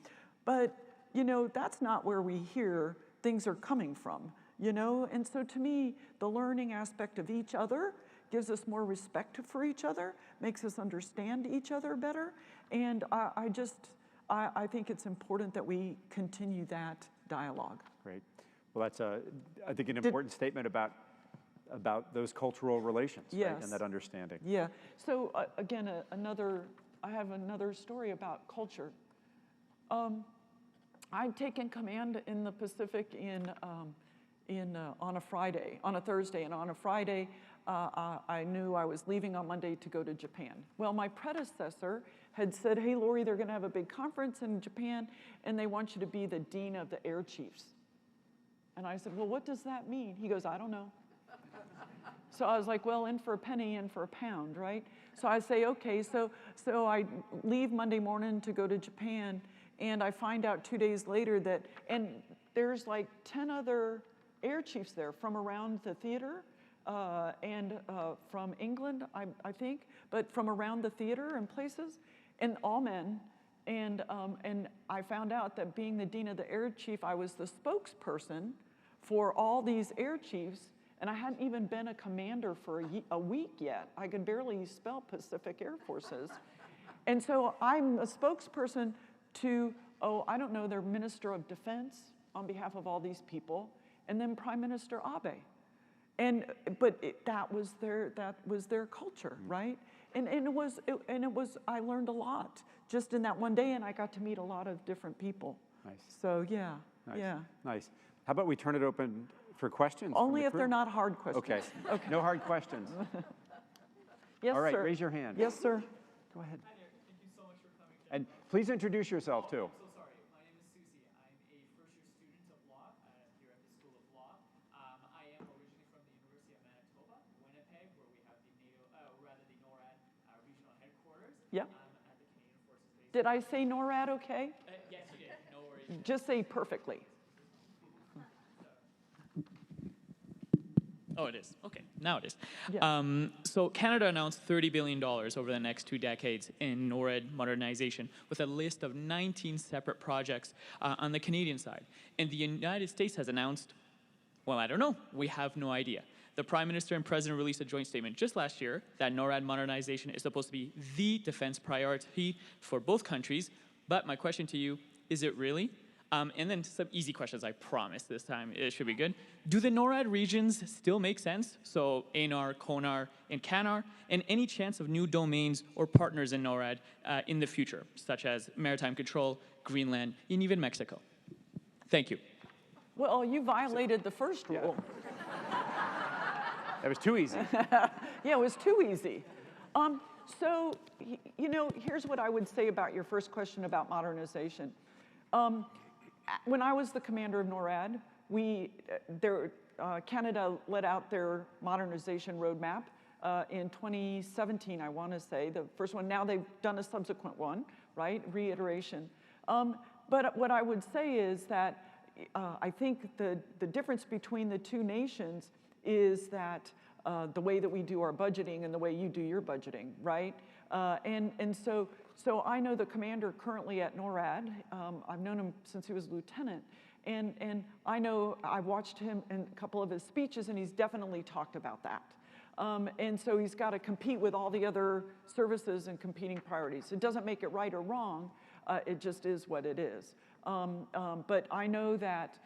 but you know, that's not where we hear things are coming from, you know? And so to me, the learning aspect of each other gives us more respect for each other, makes us understand each other better. And I think it's important that we continue that dialogue. Great. Well, that's I think an important statement about those cultural relations, yes, right? And that understanding. Yeah. So again, I have another story about culture. I'd taken command in the Pacific on a Thursday, and on a Friday, I knew I was leaving on Monday to go to Japan. Well, my predecessor had said, hey, Lori, they're gonna have a big conference in Japan, and they want you to be the dean of the air chiefs. And I said, well, what does that mean? He goes, I don't know. So I was like, well, in for a penny, in for a pound, right? So I say, okay, so I leave Monday morning to go to Japan, and I find out 2 days later that, and there's like 10 other air chiefs there from around the theater, and from England, I think, but from around the theater and places, and all men. And I found out that being the dean of the air chief, I was the spokesperson for all these air chiefs, and I hadn't even been a commander for a week yet. I could barely spell Pacific Air Forces. And so I'm a spokesperson to oh, I don't know, their Minister of Defense on behalf of all these people, and then Prime Minister Abe. That was their culture, right? And it was, I learned a lot just in that one day, and I got to meet a lot of different people. Nice. So yeah, Nice. yeah. Nice. How about we turn it open for questions? Only if they're not hard questions. Okay. Okay. No hard questions. Yes, All right, sir. raise your hand. Yes, sir. Go ahead. Hi there. Thank you so much for coming. And please introduce yourself, too. I'm so sorry. My name is Susie. I'm a first-year student of law here at the School of Law. I am originally from the University of Manitoba, Winnipeg, where we have the NORAD regional headquarters. Yeah. At the Canadian Forces Base. Did I say NORAD okay? Yes, you did. No worries. Just say perfectly. Oh, it is. Okay, now it is. Yeah. So Canada announced $30 billion over the next 2 decades in NORAD modernization, with a list of 19 separate projects on the Canadian side. And the United States has announced, well, I don't know. We have no idea. The Prime Minister and President released a joint statement just last year that NORAD modernization is supposed to be the defense priority for both countries. But my question to you, is it really? And then some easy questions, I promise this time. It should be good. Do the NORAD regions still make sense? So ANR, CONAR, and CANAR, and any chance of new domains or partners in NORAD in the future, such as maritime control, Greenland, and even Mexico? Thank you. Well, you violated the first rule. That was too easy. Yeah, it was too easy. So, you know, here's what I would say about your first question about modernization. When I was the commander of NORAD, Canada let out their modernization roadmap in 2017, I want to say, the first one. Now they've done a subsequent one, right? Reiteration. But what I would say is that I think the difference between the two nations is that the way that we do our budgeting and the way you do your budgeting, right? So I know the commander currently at NORAD. I've known him since he was lieutenant. And I know I've watched him in a couple of his speeches, and he's definitely talked about that. And so he's got to compete with all the other services and competing priorities. It doesn't make it right or wrong. It just is what it is. But I know that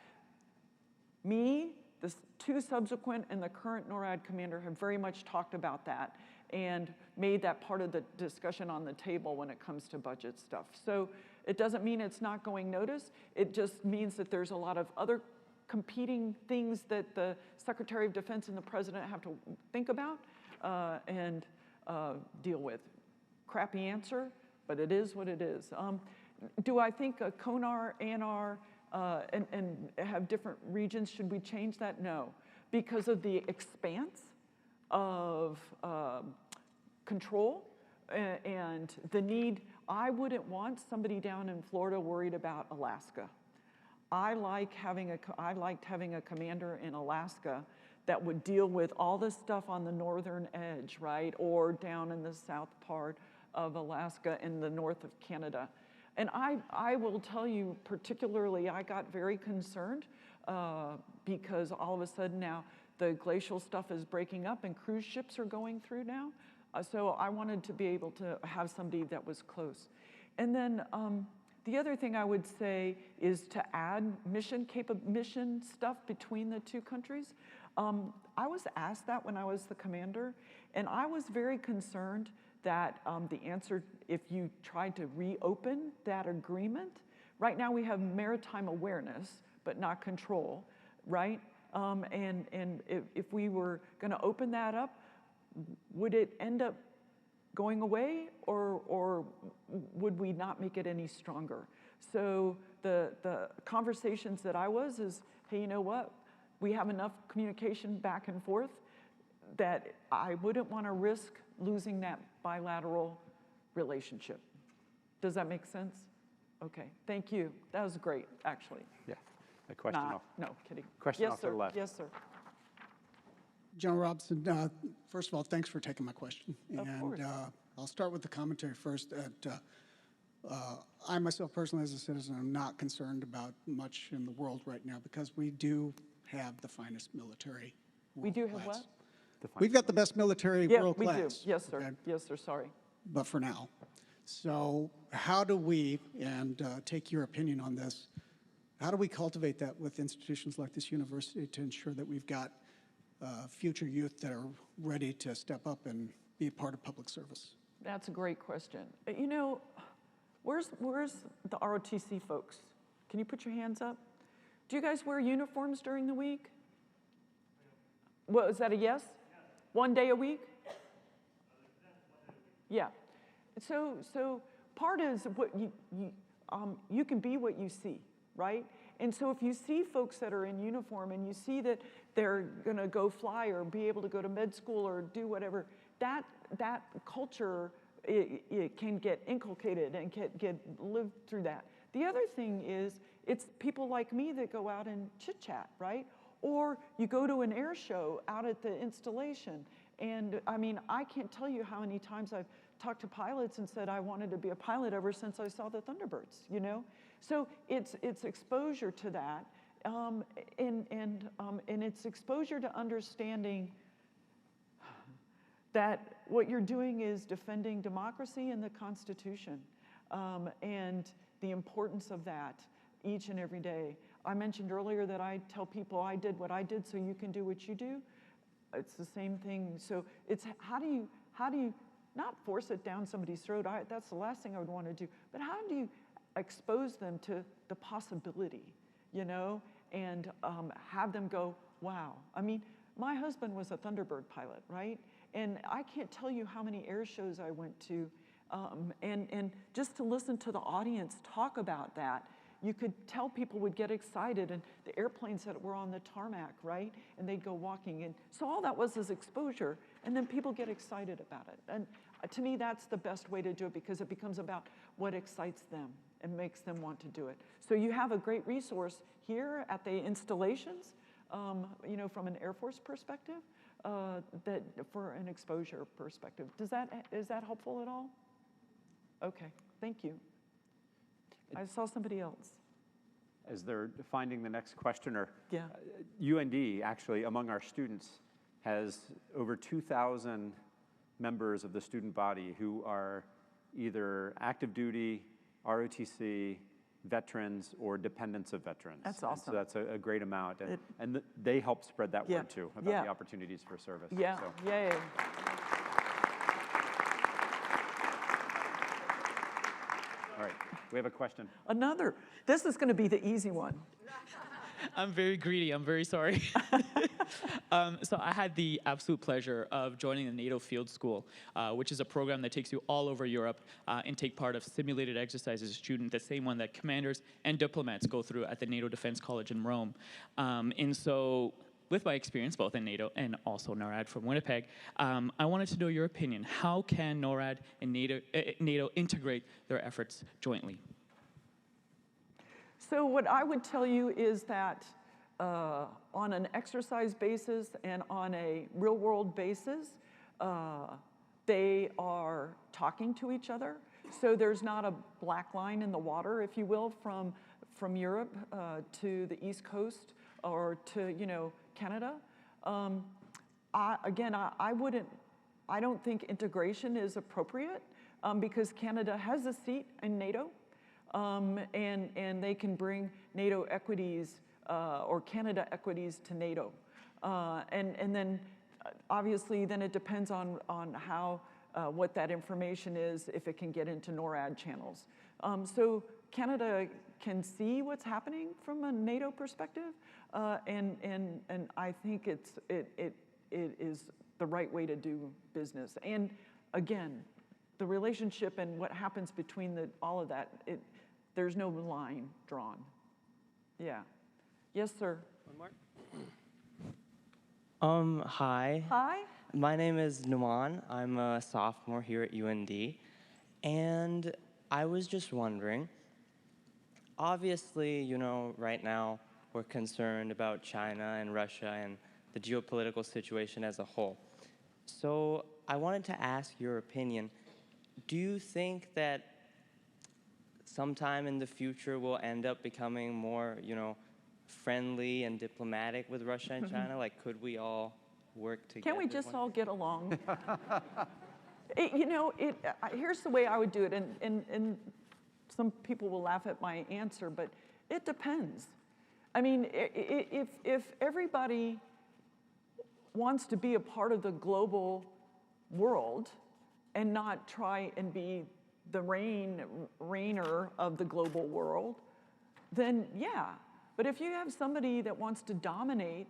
me, the 2 subsequent, and the current NORAD commander have very much talked about that and made that part of the discussion on the table when it comes to budget stuff. So it doesn't mean it's not going notice. It just means that there's a lot of other competing things that the Secretary of Defense and the President have to think about and deal with. Crappy answer, but it is what it is. Do I think a CONAR, ANR, and have different regions, should we change that? No, because of the expanse of control and the need. I wouldn't want somebody down in Florida worried about Alaska. I liked having a commander in Alaska that would deal with all this stuff on the northern edge, right? Or down in the south part of Alaska in the north of Canada. And I will tell you, particularly, I got very concerned because all of a sudden now the glacial stuff is breaking up and cruise ships are going through now. So I wanted to be able to have somebody that was close. And then the other thing I would say is to add mission stuff between the 2 countries. I was asked that when I was the commander, and I was very concerned that the answer, if you tried to reopen that agreement, right now we have maritime awareness, but not control, right? And if we were going to open that up, would it end up going away, or would we not make it any stronger? So the conversations that I was is, hey, you know what? We have enough communication back and forth that I wouldn't want to risk losing that bilateral relationship. Does that make sense? Okay, thank you. That was great, actually. Yeah, a question off. No, kidding. Question Yes, off to sir. the left. Yes, sir. John Robson, first of all, thanks for taking my question. Of course. I'll start with the commentary first. I myself personally, as a citizen, am not concerned about much in the world right now because we do have the finest military. We do have world what? class. We've got the best military Yeah, world we class. do. Yes, sir. okay? Yes, sir. Sorry. But for now. So how do we, and take your opinion on this, how do we cultivate that with institutions like this university to ensure that we've got future youth that are ready to step up and be a part of public service? That's a great question. You know, where's the ROTC folks? Can you put your hands up? Do you guys wear uniforms during the week? Well, is that a yes? 1 day a week? Yeah. So part is what you can be what you see, right? And so if you see folks that are in uniform and you see that they're going to go fly or be able to go to med school or do whatever, that culture it can get inculcated and get lived through that. The other thing is it's people like me that go out and chit chat, right? Or you go to an air show out at the installation. And I mean, I can't tell you how many times I've talked to pilots and said I wanted to be a pilot ever since I saw the Thunderbirds, you know? So it's exposure to that, and it's exposure to understanding that what you're doing is defending democracy and the Constitution, and the importance of that each and every day. I mentioned earlier that I tell people I did what I did so you can do what you do. It's the same thing. So it's how do you not force it down somebody's throat? That's the last thing I would want to do. But how do you expose them to the possibility, you know, and have them go, wow. I mean, my husband was a Thunderbird pilot, right? And I can't tell you how many air shows I went to, and just to listen to the audience talk about that, you could tell people would get excited, and the airplanes that were on the tarmac, right? And they'd go walking. And so all that was is exposure, and then people get excited about it. And to me, that's the best way to do it because it becomes about what excites them and makes them want to do it. So you have a great resource here at the installations, you know, from an Air Force perspective, that for an exposure perspective. Is that helpful at all? Okay, thank you. I saw somebody else. As they're finding the next questioner, Yeah. UND actually among our students has over 2,000 members of the student body who are either active duty, ROTC, veterans, or dependents of veterans. That's awesome. And so that's a great amount. And they help spread that Yeah. word too about Yeah. the opportunities for service. Yeah, So. yay. All right, we have a question. Another. This is going to be the easy one. I'm very greedy. I'm very sorry. So I had the absolute pleasure of joining the NATO Field School, which is a program that takes you all over Europe and take part of simulated exercises as a student, the same one that commanders and diplomats go through at the NATO Defense College in Rome. And so with my experience both in NATO and also NORAD from Winnipeg, I wanted to know your opinion. How can NORAD and NATO integrate their efforts jointly? So what I would tell you is that on an exercise basis and on a real-world basis, they are talking to each other. So there's not a black line in the water, if you will, from Europe to the East Coast or to, you know, Canada. I don't think integration is appropriate because Canada has a seat in NATO. And they can bring NATO equities or Canada equities to NATO. And then obviously then it depends on how, what that information is, if it can get into NORAD channels. So Canada can see what's happening from a NATO perspective, and I think it is the right way to do business. And again, the relationship and what happens between all of that, there's no line drawn. Yeah. Yes, sir. One more. Hi. Hi. My name is Numan. I'm a sophomore here at UND. And I was just wondering, obviously, you know, right now we're concerned about China and Russia and the geopolitical situation as a whole. So I wanted to ask your opinion. Do you think that sometime in the future we'll end up becoming more, you know, friendly and diplomatic with Russia and China? Like, could we all work together? Can't we just all get along? Here's the way I would do it, and some people will laugh at my answer, but it depends. I mean, if everybody wants to be a part of the global world and not try and be the reigner of the global world, then yeah. But if you have somebody that wants to dominate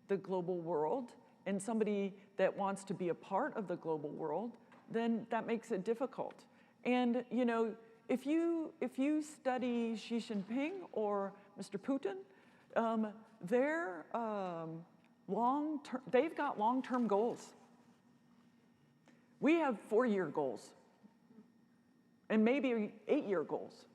the global world and somebody that wants to be a part of the global world, then that makes it difficult. And if you study Xi Jinping or Mr. Putin, they've got long-term goals. We have 4-year goals and maybe 8-year goals,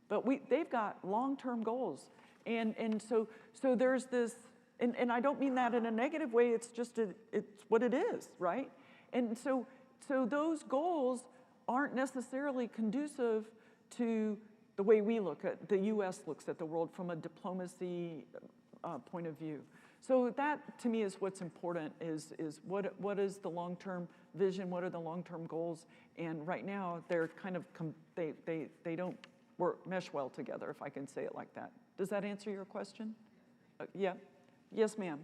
but they've got long-term goals. And so there's this, and I don't mean that in a negative way, it's just, it's what it is, right? And so those goals aren't necessarily conducive to the way we look at, the US looks at the world from a diplomacy point of view. So that, to me, is what's important, is what is the long-term vision, what are the long-term goals, and right now, they're kind of, they don't mesh well together, if I can say it like that. Does that answer your question? Yeah. Yes, ma'am.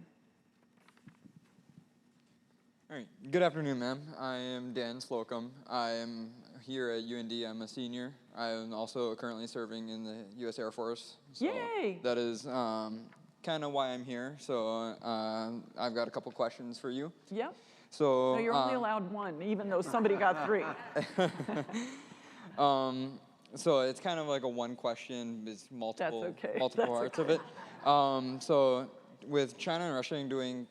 All right. Good afternoon, ma'am. I am Dan Slocum. I am here at UND. I'm a senior. I am also currently serving in the U.S. Air Force. So Yay! That is kind of why I'm here. So I've got a couple questions for you. Yep. So No, you're only allowed one, even though somebody got 3. So it's kind of like a one question, it's multiple, That's okay. multiple That's parts of it. So with China and Russia doing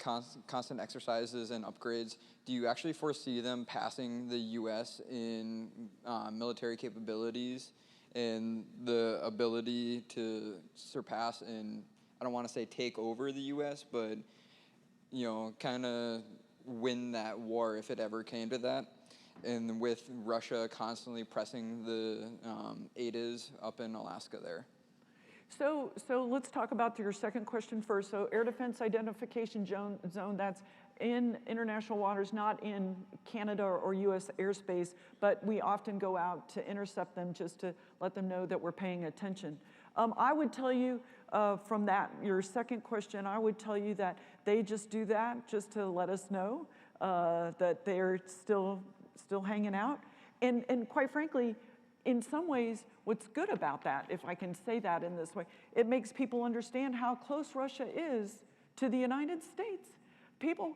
constant exercises and upgrades, do you actually foresee them passing the U.S. in military capabilities and the ability to surpass and, I don't want to say take over the U.S., but, kind of win that war if it ever came to that? And with Russia constantly pressing the ADAs up in Alaska there. So let's talk about your second question first. So air defense identification zone, that's in international waters, not in Canada or US airspace, but we often go out to intercept them just to let them know that we're paying attention. I would tell you from your second question, I would tell you that they just do that just to let us know that they're still hanging out. And quite frankly, in some ways, what's good about that, if I can say that in this way, it makes people understand how close Russia is to the United States. People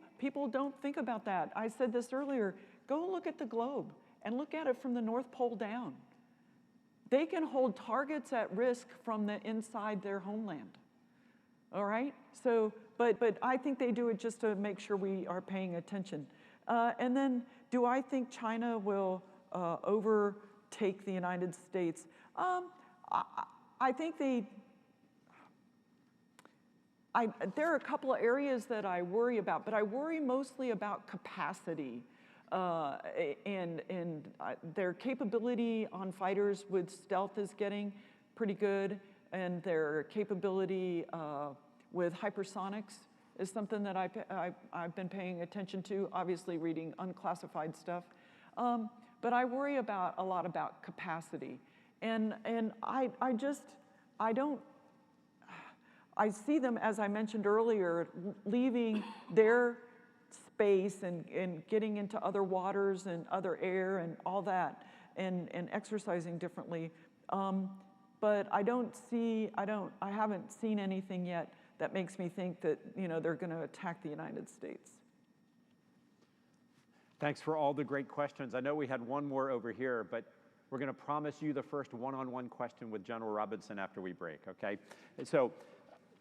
don't think about that. I said this earlier, go look at the globe and look at it from the North Pole down. They can hold targets at risk from the inside their homeland. All right? So, but I think they do it just to make sure we are paying attention. And then, do I think China will overtake the United States? I think there are a couple of areas that I worry about, but I worry mostly about capacity and their capability on fighters with stealth is getting pretty good, and their capability with hypersonics is something that I've been paying attention to, obviously reading unclassified stuff. But I worry a lot about capacity. And I see them, as I mentioned earlier, leaving their space and getting into other waters and other air and all that, and exercising differently. But I haven't seen anything yet that makes me think that they're going to attack the United States. Thanks for all the great questions. I know we had one more over here, but we're going to promise you the first one-on-one question with General Robinson after we break, okay? So,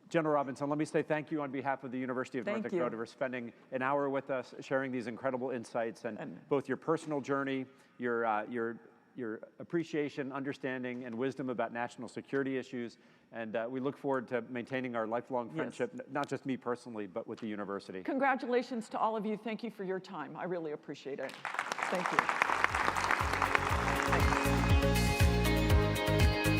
General Robinson, let me say thank you on behalf of the University of North Dakota for spending an hour with us, sharing these incredible insights and both your personal journey, your appreciation, understanding, and wisdom about national security issues. And we look forward to maintaining our lifelong friendship, not just me personally, but with the university. Congratulations to all of you. Thank you for your time. I really appreciate it. Thank you. Thanks.